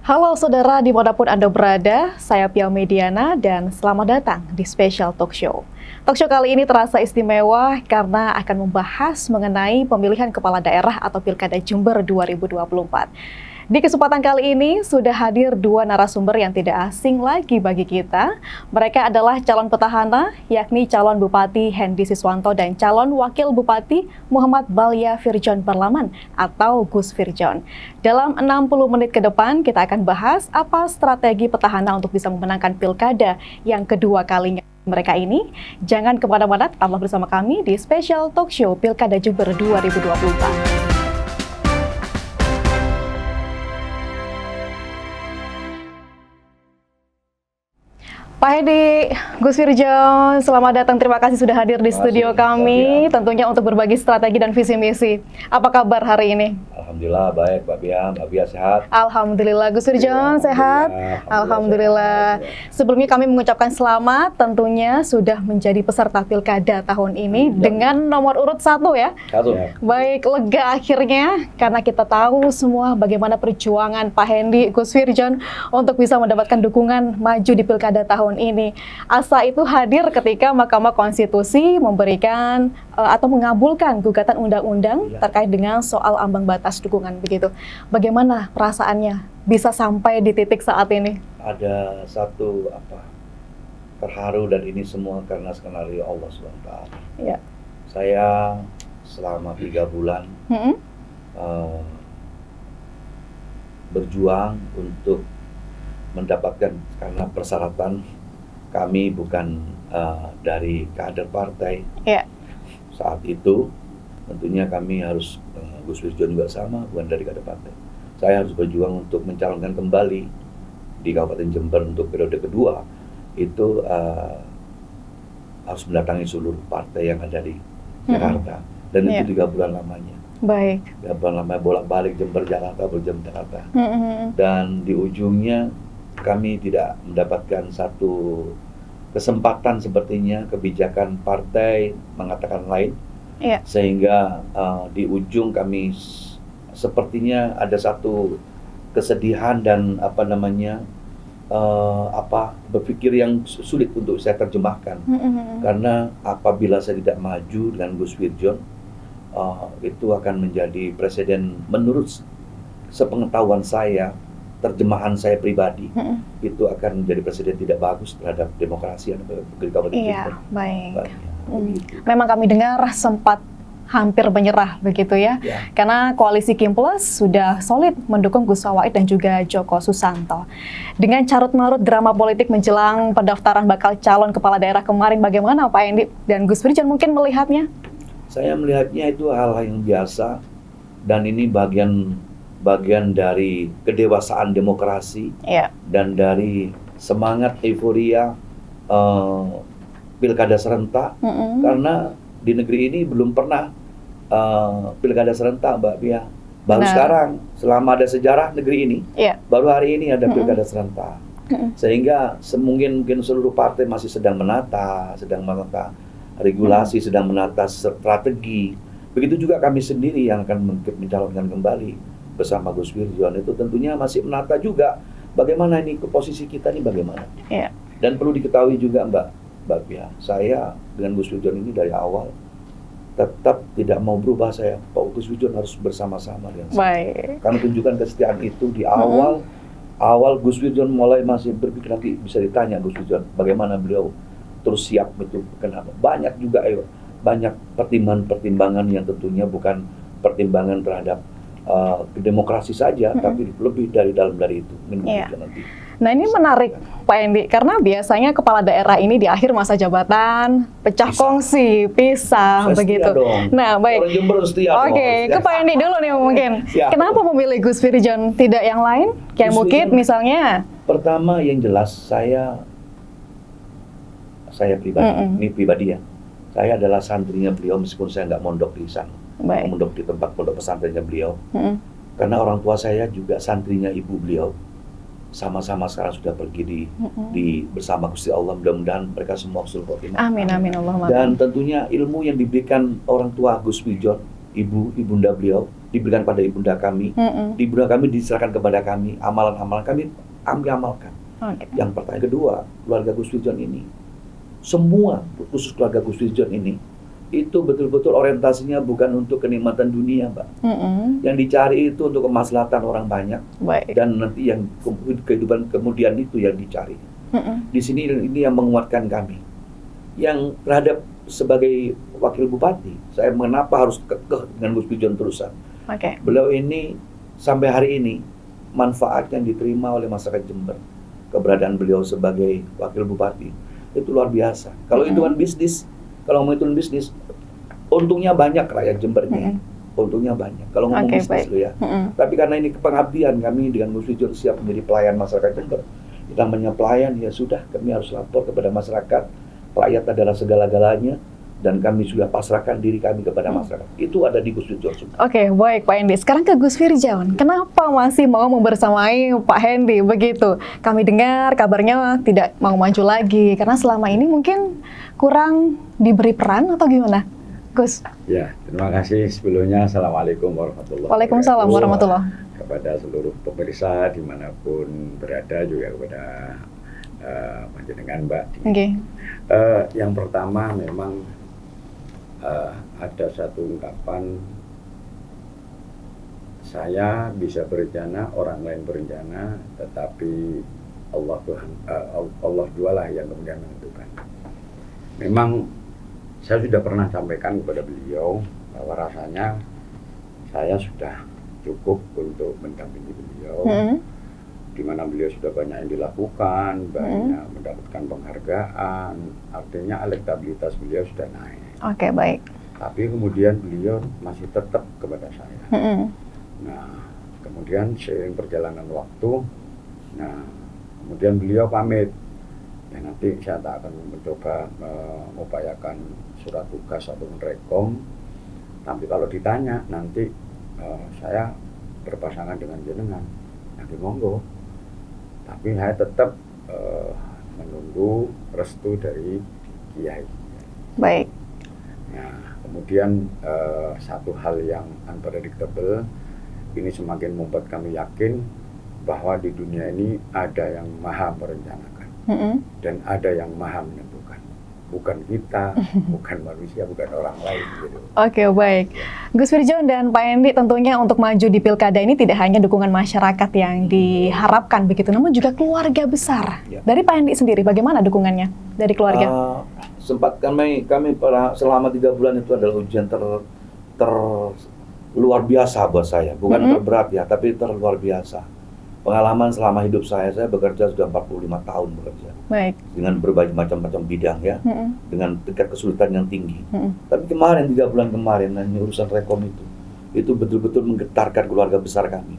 Halo saudara dimanapun Anda berada, saya Pia Mediana dan selamat datang di Special Talk Show. Talk show kali ini terasa istimewa karena akan membahas mengenai pemilihan kepala daerah atau Pilkada Jember 2024. Di kesempatan kali ini sudah hadir dua narasumber yang tidak asing lagi bagi kita. Mereka adalah calon petahana, yakni calon Bupati Hendy Siswanto dan calon Wakil Bupati Muhammad Balya Firjon Parlaman atau Gus Firjon. Dalam 60 menit ke depan kita akan bahas apa strategi petahana untuk bisa memenangkan pilkada yang kedua kalinya mereka ini. Jangan kemana-mana, tetaplah bersama kami di Special Talk Show Pilkada Jember 2024. Pak Hendy, Gus Firjon, selamat datang. Terima kasih sudah hadir di studio kami, tentunya untuk berbagi strategi dan visi misi. Apa kabar hari ini? Alhamdulillah baik, Mbak Bia sehat. Alhamdulillah, Gus Firjon sehat. Alhamdulillah. Sebelumnya kami mengucapkan selamat, tentunya sudah menjadi peserta pilkada tahun ini dengan nomor urut 1 ya. Baik, lega akhirnya karena kita tahu semua bagaimana perjuangan Pak Hendy, Gus Firjon untuk bisa mendapatkan dukungan maju di pilkada tahun ini. Asa itu hadir ketika Mahkamah Konstitusi memberikan atau mengabulkan gugatan undang-undang terkait dengan soal ambang batas dukungan begitu. Bagaimana perasaannya bisa sampai di titik saat ini? Ada satu terharu, dan ini semua karena skenario Allah SWT. Ya. Saya selama 3 bulan berjuang untuk mendapatkan, karena persyaratan kami bukan dari kader partai. Ya. Saat itu tentunya kami harus, Gus Firjon juga sama, bukan dari kader partai. Saya harus berjuang untuk mencalonkan kembali di Kabupaten Jember untuk periode kedua. Itu harus mendatangi seluruh partai yang ada di Jakarta. Dan itu 3 bulan lamanya. Baik. 3 bulan lamanya bolak-balik Jember Jakarta, Jember Jakarta. Dan di ujungnya kami tidak mendapatkan satu kesempatan, sepertinya kebijakan partai mengatakan lain. Iya. Sehingga di ujung kami sepertinya ada satu kesedihan dan berpikir yang sulit untuk saya terjemahkan. Karena apabila saya tidak maju dengan Gus Firjon, itu akan menjadi presiden, menurut sepengetahuan saya, terjemahan saya pribadi, itu akan menjadi presiden tidak bagus terhadap demokrasi yang di Kabupaten Jember. Iya, baik. Memang kami dengar sempat hampir menyerah begitu ya. Karena koalisi Kim Plus sudah solid mendukung Gus Waid dan juga Joko Susanto. Dengan carut-marut drama politik menjelang pendaftaran bakal calon kepala daerah kemarin, bagaimana Pak Hendy dan Gus Firjon mungkin melihatnya? Saya melihatnya itu hal yang biasa, dan ini bagian dari kedewasaan demokrasi, dan dari semangat euforia pilkada serentak. Karena di negeri ini belum pernah pilkada serentak, Mbak Pia. Baru sekarang, selama ada sejarah negeri ini, baru hari ini ada pilkada serentak. Sehingga mungkin seluruh partai masih sedang menata regulasi, sedang menata strategi. Begitu juga kami sendiri yang akan mencalonkan kembali bersama Gus Firjon, itu tentunya masih menata juga bagaimana ini, ke posisi kita ini bagaimana. Dan perlu diketahui juga Mbak Pia, saya dengan Gus Firjon ini dari awal tetap tidak mau berubah. Saya, Pak Gus Firjon harus bersama-sama dengan saya. Karena tunjukkan kesetiaan itu di awal Gus Firjon mulai masih berpikir, nanti bisa ditanya Gus Firjon bagaimana beliau terus siap itu. Kenapa? Banyak juga banyak pertimbangan yang tentunya bukan pertimbangan terhadap demokrasi saja, tapi lebih dari itu. Nanti. Nah, ini menarik Pak Hendy, karena biasanya kepala daerah ini di akhir masa jabatan pecah kongsi, pisah begitu. Nah, baik. Oke, ke Pak Hendy dulu nih mungkin. Kenapa memilih Gus Firjon, tidak yang lain? Kayak mungkin misalnya. Pertama yang jelas, saya pribadi, ini pribadi ya. Saya adalah santrinya beliau meskipun saya nggak mondok di sana. Mondok di tempat pondok pesantrennya beliau. Karena orang tua saya juga santrinya ibu beliau. Sama-sama sekarang sudah pergi bersama Gusti Allah. Mudah-mudahan mereka semua husnul khotimah. Amin Allahumma. Dan tentunya ilmu yang diberikan orang tua Gus Firjon, ibunda beliau, diberikan pada ibunda kami. Ibunda kami diserahkan kepada kami, amalan-amalan kami amalkan. Yang pertama, kedua, keluarga Gus Wirjon ini, semua khusus keluarga Gus Wirjon ini, itu betul-betul orientasinya bukan untuk kenikmatan dunia, Mbak. Yang dicari itu untuk kemaslahatan orang banyak. Dan nanti yang kehidupan kemudian itu yang dicari. Di sini ini yang menguatkan kami. Yang terhadap sebagai wakil bupati, saya mengapa harus kekeh dengan Gus Wirjon terusan. Beliau ini sampai hari ini manfaat yang diterima oleh masyarakat Jember, keberadaan beliau sebagai wakil bupati itu luar biasa. Kalau hitungan bisnis, kalau menghitung bisnis, untungnya banyak rakyat Jembernya. Untungnya banyak. Kalau ngomong bisnis lo ya. Tapi karena ini pengabdian kami dengan Gus Wirjon siap menjadi pelayan masyarakat Jember. Kita namanya pelayan, ya sudah, kami harus lapor kepada masyarakat. Rakyat adalah segala-galanya, dan kami sudah pasrahkan diri kami kepada masyarakat. Itu ada di Gus Wirjon. Baik Pak Hendy. Sekarang ke Gus Wirjon. Kenapa masih mau membersamai Pak Hendy begitu? Kami dengar kabarnya tidak mau maju lagi karena selama ini mungkin kurang diberi peran atau gimana, Gus? Ya, terima kasih sebelumnya. Assalamualaikum warahmatullahi wabarakatuh. Waalaikumsalam warahmatullahi. Kepada seluruh pemirsa dimanapun berada, juga kepada panjenengan Mbak. Yang pertama memang ada satu ungkapan, saya bisa berencana, orang lain berencana, tetapi Allah jualah yang kemudian menentukan. Memang saya sudah pernah sampaikan kepada beliau bahwa rasanya saya sudah cukup untuk mendampingi beliau, di mana beliau sudah banyak yang dilakukan, banyak mendapatkan penghargaan, artinya elektabilitas beliau sudah naik. Baik. Tapi kemudian beliau masih tetap kepada saya. Nah, kemudian seiring perjalanan waktu, kemudian beliau pamit. Ya, nanti saya tak akan mencoba mengupayakan surat tugas atau rekom. Tapi kalau ditanya nanti saya berpasangan dengan jenengan, nanti monggo. Tapi saya tetap menunggu restu dari kiai. Baik. Nah, kemudian satu hal yang unpredictable, ini semakin membuat kami yakin bahwa di dunia ini ada yang maha merencanakan dan ada yang maha menentukan. Bukan kita, bukan manusia, bukan orang lain. Gitu. Baik. Gus Wirjon dan Pak Hendy, tentunya untuk maju di pilkada ini tidak hanya dukungan masyarakat yang diharapkan begitu, namun juga keluarga besar. Dari Pak Hendy sendiri, bagaimana dukungannya dari keluarga? Sempat kami selama 3 bulan itu adalah ujian luar biasa buat saya. Bukan terberat ya, tapi luar biasa. Pengalaman selama hidup saya bekerja sudah 45 tahun bekerja. Baik. Dengan berbagai macam-macam bidang ya, dengan tingkat kesulitan yang tinggi. Tapi kemarin 3 bulan kemarin, hanya urusan rekom itu betul-betul menggetarkan keluarga besar kami.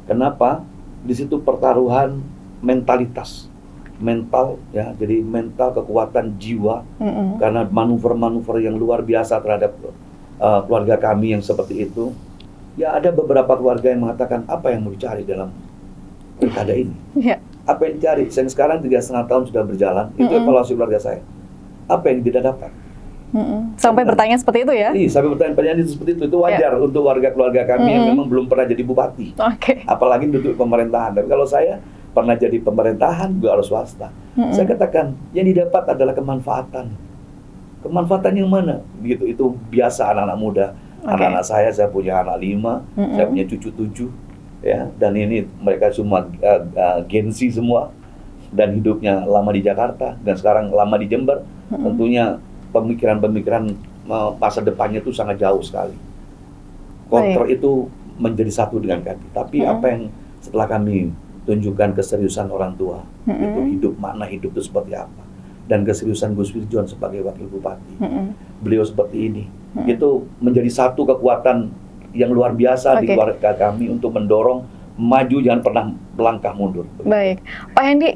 Kenapa? Di situ pertaruhan mentalitas, mental ya, jadi mental, kekuatan jiwa, karena manuver-manuver yang luar biasa terhadap keluarga kami yang seperti itu. Ya, ada beberapa keluarga yang mengatakan, apa yang mau dicari dalam pilkada ini? Apa yang dicari? Saya sekarang 3,5 tahun sudah berjalan, itu evaluasi keluarga saya. Apa yang tidak dapat? Sampai bertanya seperti itu ya? Iya, sampai pertanyaan itu seperti itu wajar untuk warga keluarga kami yang memang belum pernah jadi bupati. Apalagi duduk pemerintahan. Tapi kalau saya pernah jadi pemerintahan, juga harus swasta. Saya katakan, yang didapat adalah kemanfaatan. Kemanfaatan yang mana? Gitu, itu biasa anak-anak muda. Anak-anak saya punya anak 5, saya punya cucu 7. Ya, dan ini mereka semua Gen Z semua, dan hidupnya lama di Jakarta dan sekarang lama di Jember. Tentunya pemikiran-pemikiran masa depannya itu sangat jauh sekali. Kontra itu menjadi satu dengan kami. Tapi apa yang setelah kami tunjukkan keseriusan orang tua, itu hidup, makna hidup itu seperti apa, dan keseriusan Gus Wirjon sebagai wakil bupati, beliau seperti ini, itu menjadi satu kekuatan yang luar biasa di keluarga kami untuk mendorong maju, jangan pernah melangkah mundur. Baik, Pak Hendy,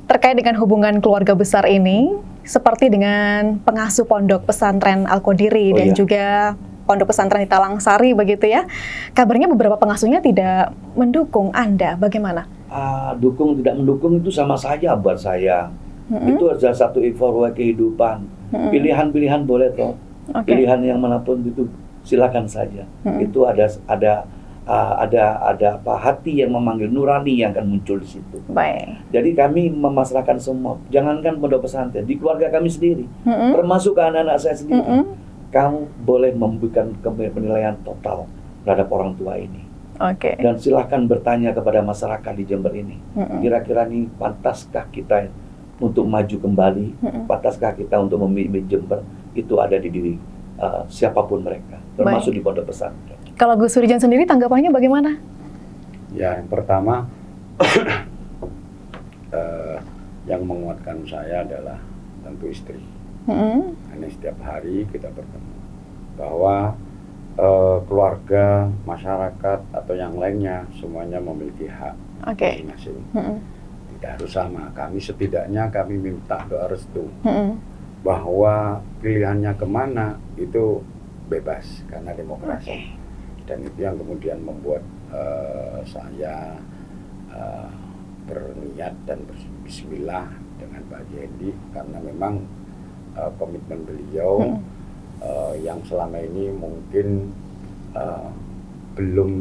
terkait dengan hubungan keluarga besar ini, seperti dengan pengasuh pondok pesantren Al-Qodiri dan juga pondok pesantren di Talangsari begitu ya, kabarnya beberapa pengasuhnya tidak mendukung Anda, bagaimana? Dukung tidak mendukung itu sama saja buat saya. Itu adalah satu evaluasi kehidupan. Pilihan-pilihan boleh toh, pilihan yang manapun itu silakan saja. Itu ada apa hati yang memanggil, nurani yang akan muncul di situ. Baik. Jadi kami memasrahkan semua, jangankan pondok pesantren, di keluarga kami sendiri, termasuk ke anak-anak saya sendiri, kamu boleh memberikan penilaian total terhadap orang tua ini. Oke. Dan silahkan bertanya kepada masyarakat di Jember ini, kira-kira nih pantaskah kita untuk maju kembali, pantaskah kita untuk memimpin Jember? Itu ada di diri siapapun mereka, termasuk di pondok pesantren. Kalau Gus Surjan sendiri tanggapannya bagaimana? Ya, yang pertama yang menguatkan saya adalah tentu istri. Ini setiap hari kita bertemu bahwa keluarga, masyarakat atau yang lainnya semuanya memiliki hak masing-masing. Tidak harus sama. Kami setidaknya kami minta doa restu bahwa pilihannya kemana itu bebas karena demokrasi. Dan itu yang kemudian membuat saya berniat dan berbismillah dengan Pak Jendi, karena memang komitmen beliau yang selama ini mungkin belum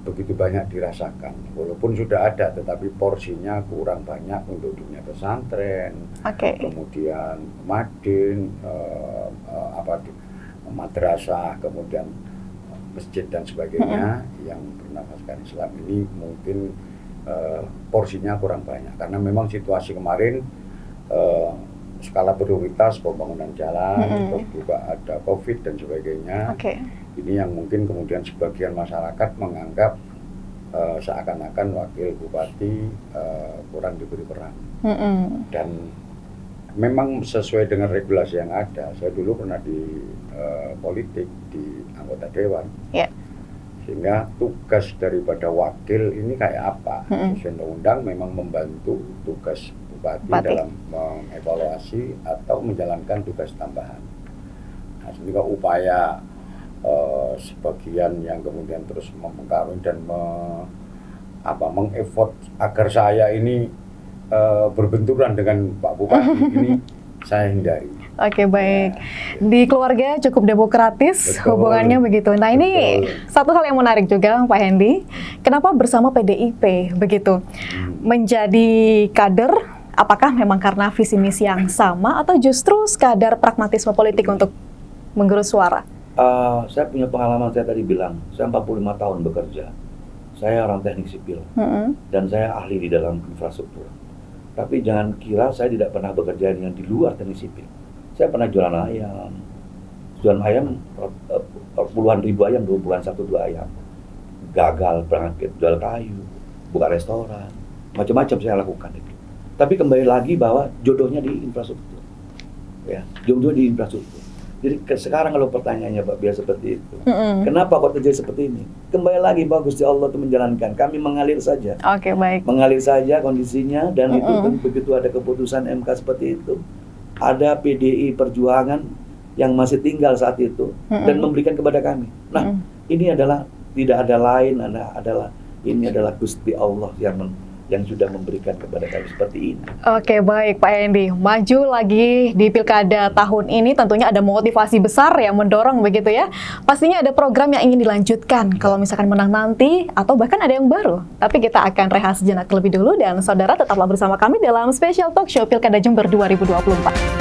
begitu banyak dirasakan, walaupun sudah ada tetapi porsinya kurang banyak untuk dunia pesantren, kemudian madin, madrasah, kemudian masjid dan sebagainya yang bernafaskan Islam ini mungkin porsinya kurang banyak karena memang situasi kemarin skala prioritas pembangunan jalan, terus juga ada COVID dan sebagainya. Ini yang mungkin kemudian sebagian masyarakat menganggap seakan-akan wakil bupati kurang diberi peran. Dan memang sesuai dengan regulasi yang ada. Saya dulu pernah di politik, di anggota dewan, sehingga tugas daripada wakil ini kayak apa? Sesuai undang-undang memang membantu tugas bupati dalam mengevaluasi atau menjalankan tugas tambahan. Nah, sehingga upaya sebagian yang kemudian terus mempengaruhi dan mengeffort agar saya ini berbenturan dengan Pak Bupati ini saya hindari. Oke, baik. Di keluarga cukup demokratis hubungannya begitu. Nah, ini satu hal yang menarik juga Pak Hendy. Kenapa bersama PDIP begitu? Menjadi kader, apakah memang karena visi misi yang sama atau justru sekadar pragmatisme politik untuk menggerus suara? Saya punya pengalaman, saya tadi bilang, saya 45 tahun bekerja. Saya orang teknik sipil dan saya ahli di dalam infrastruktur. Tapi jangan kira saya tidak pernah bekerja dengan di luar teknik sipil. Saya pernah jualan ayam puluhan ribu ayam, bukan 1-2 ayam. Gagal berangkat jual kayu, buka restoran, macam-macam saya lakukan itu. Tapi kembali lagi bahwa jodohnya di infrastruktur, ya, jodoh di infrastruktur. Jadi sekarang kalau pertanyaannya Pak Bia seperti itu, kenapa kok terjadi seperti ini? Kembali lagi bahwa Gusti Allah itu menjalankan, kami mengalir saja. Oke, baik. Mengalir saja kondisinya dan itu begitu ada keputusan MK seperti itu, ada PDI Perjuangan yang masih tinggal saat itu dan memberikan kepada kami. Nah, ini adalah tidak ada lain, ini adalah Gusti Allah yang sudah memberikan kepada kami seperti ini. Oke, baik Pak Hendy. Maju lagi di Pilkada tahun ini tentunya ada motivasi besar yang mendorong begitu ya. Pastinya ada program yang ingin dilanjutkan kalau misalkan menang nanti atau bahkan ada yang baru. Tapi kita akan rehat sejenak terlebih dulu dan saudara tetaplah bersama kami dalam Special Talk Show Pilkada Jember 2024.